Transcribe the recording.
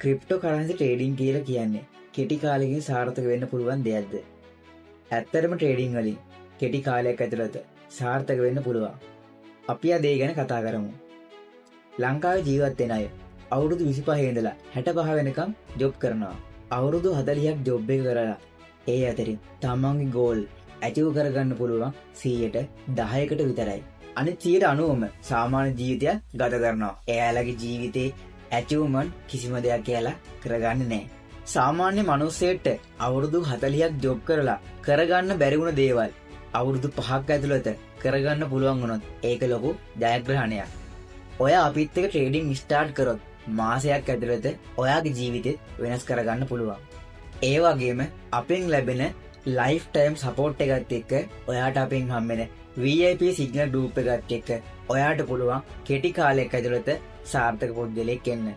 Crypto කරන්සි trading කියල කියන්නේ කෙටි කාලෙකින් සාර්ථක වෙන්න පුළුවන් දෙයක්ද. ඇත්තරම ට්‍රේඩිං වලින් කෙටි කාලයක් ඇතුළත සාර්ථක වෙන්න පුළුවන්. අපි අදේ ගැන කතා කරමු. ලංකාවේ ජීවත්වෙන අය අවුරුදු 25 ඉඳලා 65 වෙනකම් ජොබ් කරනවා. අවුරුදු 40ක් ජොබ් එක කරලා ඒ අතරින් තමන්ගේ ගෝල් ඇචීව් කරගන්න පුළුවන් 10%කට විතරයි. අනිත් 90%ම සාමාන්‍ය ජීවිතයක් ගත කරනවා. එයාලගේ ජීවිතේ ඇචීව්මන්ට් කිසිම දෙයක් කියලා කරගන්නේ නැහැ. සාමාන්‍ය මිනිස්සෙට අවුරුදු 40ක් ජොබ් කරලා කරගන්න බැරි වුණ දේවල් අවුරුදු 5ක් ඇතුළත කරගන්න පුළුවන් වුණොත් ඒක ලොකු ජයග්‍රහණයක්. ඔයා අපිත් එක්ක ට්‍රේඩින් ස්ටාර්ට් කරොත් මාසයක් ඇතුළත ඔයාගේ ජීවිතේ වෙනස් කරගන්න පුළුවන්. ඒ වගේම අපෙන් ලැබෙන ලයිෆ් ටයිම් සපෝට් එකත් එක්ක ඔයාට අපෙන් හම්බෙන VIP සිග්නල් ගෲප් එකත් එක්ක ඔයාට පුළුවන් කෙටි කාලයක් ඇතුළත සාර්ථක පුද්ගලයෙක් වෙන්න.